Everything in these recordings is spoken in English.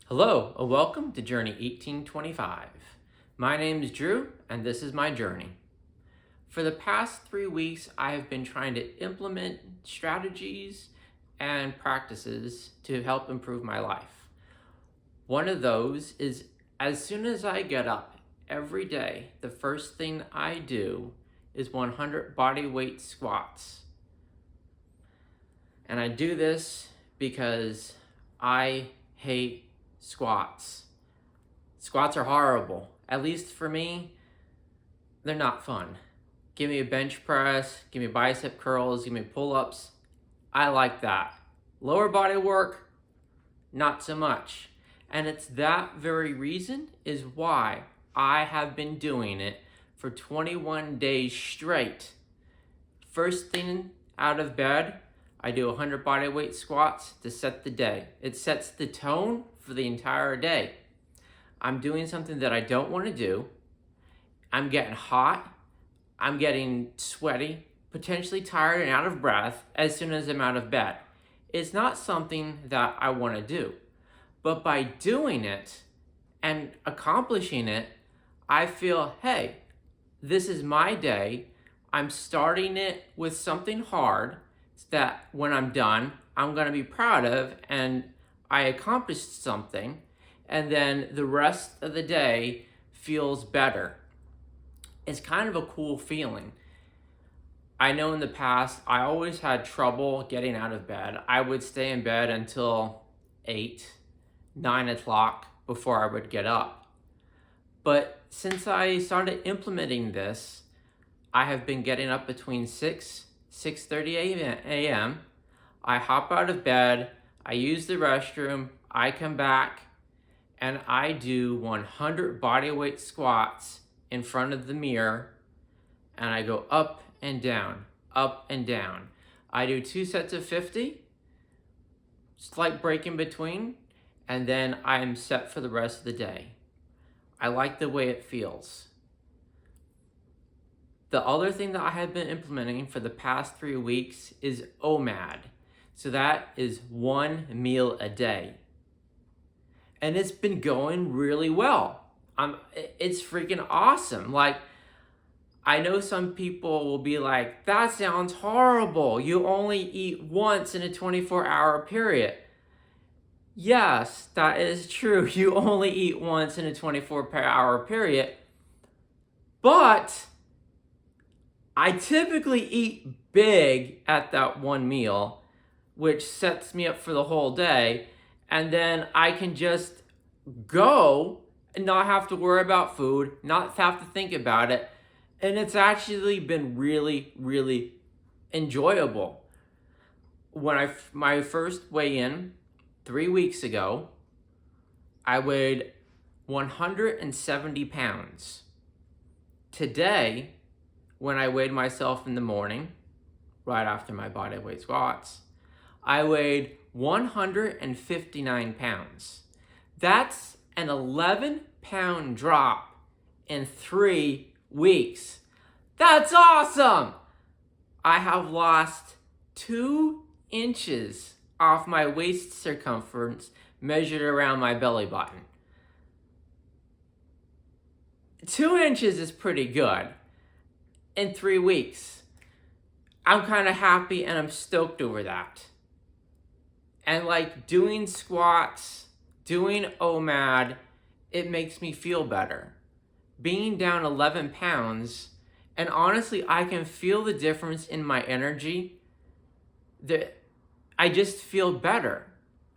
Hello, and welcome to Journey 1825. My name is Drew, and this is my journey. For the past 3 weeks, I have been trying to implement strategies and practices to help improve my life. One of those is as soon as I get up every day, the first thing I do is 100 body weight squats. And I do this because I hate squats. Squats are horrible. At least for me, they're not fun. Give me a bench press, give me bicep curls, give me pull-ups. I like that. Lower body work, not so much. And it's that very reason is why I have been doing it for 21 days straight. First thing out of bed, I do 100 body weight squats to set the day. It sets the tone for the entire day. I'm doing something that I don't want to do. I'm getting hot. I'm getting sweaty, potentially tired and out of breath as soon as I'm out of bed. It's not something that I want to do. But by doing it and accomplishing it, I feel, hey, this is my day. I'm starting it with something hard that when I'm done, I'm going to be proud of and I accomplished something. And then the rest of the day feels better. It's kind of a cool feeling. I know in the past, I always had trouble getting out of bed. I would stay in bed until 8, 9 o'clock before I would get up. But since I started implementing this, I have been getting up between 6:30 a.m. I hop out of bed, I use the restroom, I come back, and I do 100 bodyweight squats in front of the mirror, and I go up and down, up and down. I do 2 sets of 50, slight break in between, and then I am set for the rest of the day. I like the way it feels. The other thing that I have been implementing for the past 3 weeks is OMAD. So that is 1 meal a day. And it's been going really well. It's freaking awesome. Like, I know some people will be like, that sounds horrible. You only eat once in a 24-hour period. Yes, that is true. You only eat once in a 24-hour period. But I typically eat big at that 1 meal, which sets me up for the whole day. And then I can just go and not have to worry about food, not have to think about it. And it's actually been really, really enjoyable. When my first weigh-in 3 weeks ago, I weighed 170 pounds. Today, when I weighed myself in the morning, right after my body weight squats, I weighed 159 pounds. That's an 11-pound drop in 3 weeks. That's awesome! I have lost 2 inches off my waist circumference measured around my belly button. 2 inches is pretty good in 3 weeks. I'm kind of happy and I'm stoked over that. And like doing squats, doing OMAD, it makes me feel better. Being down 11 pounds, and honestly, I can feel the difference in my energy. I just feel better.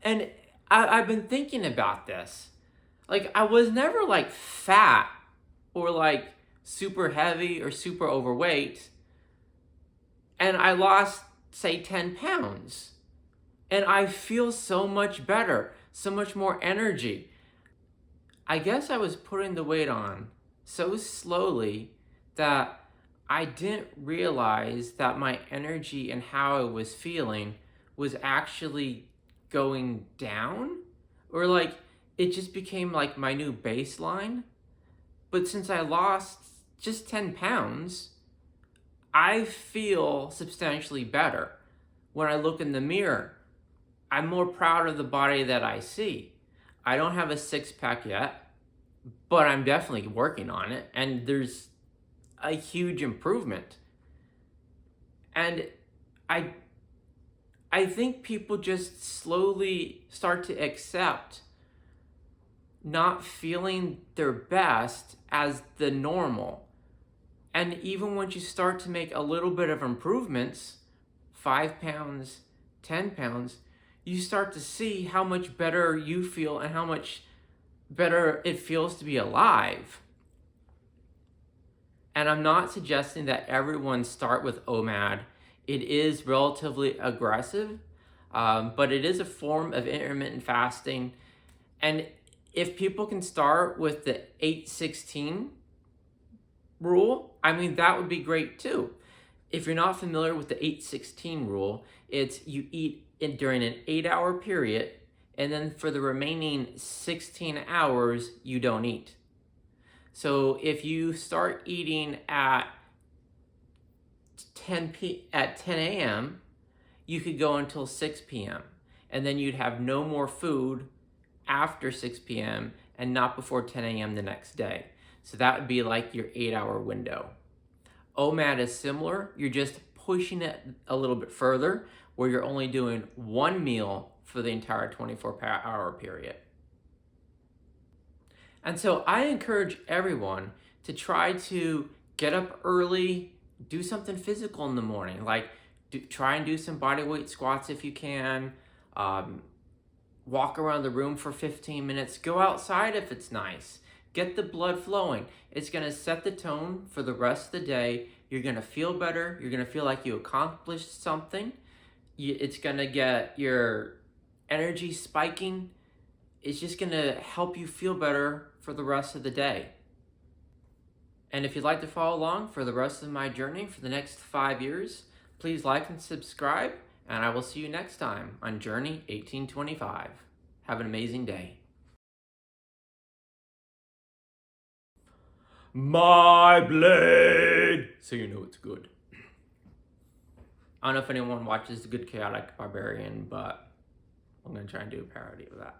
And I've been thinking about this. Like, I was never like fat or like super heavy or super overweight. And I lost, say, 10 pounds. And I feel so much better, so much more energy. I guess I was putting the weight on so slowly that I didn't realize that my energy and how I was feeling was actually going down. Or like, it just became like my new baseline. But since I lost just 10 pounds, I feel substantially better. When I look in the mirror, I'm more proud of the body that I see. I don't have a six-pack yet, but I'm definitely working on it, and there's a huge improvement. And I I think people just slowly start to accept not feeling their best as the normal. And even once you start to make a little bit of improvements, 5 pounds, 10 pounds, you start to see how much better you feel and how much better it feels to be alive. And I'm not suggesting that everyone start with OMAD. It is relatively aggressive, but it is a form of intermittent fasting. And if people can start with the 8-16 rule, I mean, that would be great too. If you're not familiar with the 8-16 rule, it's you eat during an 8-hour period, and then for the remaining 16 hours, you don't eat. So if you start eating at 10 a.m., you could go until 6 p.m. and then you'd have no more food after 6 p.m. and not before 10 a.m. the next day. So that would be like your 8-hour window. OMAD is similar. You're just pushing it a little bit further, where you're only doing one meal for the entire 24-hour period. And so I encourage everyone to try to get up early, do something physical in the morning, like try and do some body weight squats if you can, walk around the room for 15 minutes, go outside if it's nice, get the blood flowing. It's gonna set the tone for the rest of the day. You're gonna feel better. You're gonna feel like you accomplished something. It's gonna get your energy spiking. It's just gonna help you feel better for the rest of the day. And if you'd like to follow along for the rest of my journey for the next 5 years, please like and subscribe, and I will see you next time on Journey 1825. Have an amazing day. My blade! So you know it's good. I don't know if anyone watches The Good Chaotic Barbarian, but I'm going to try and do a parody of that.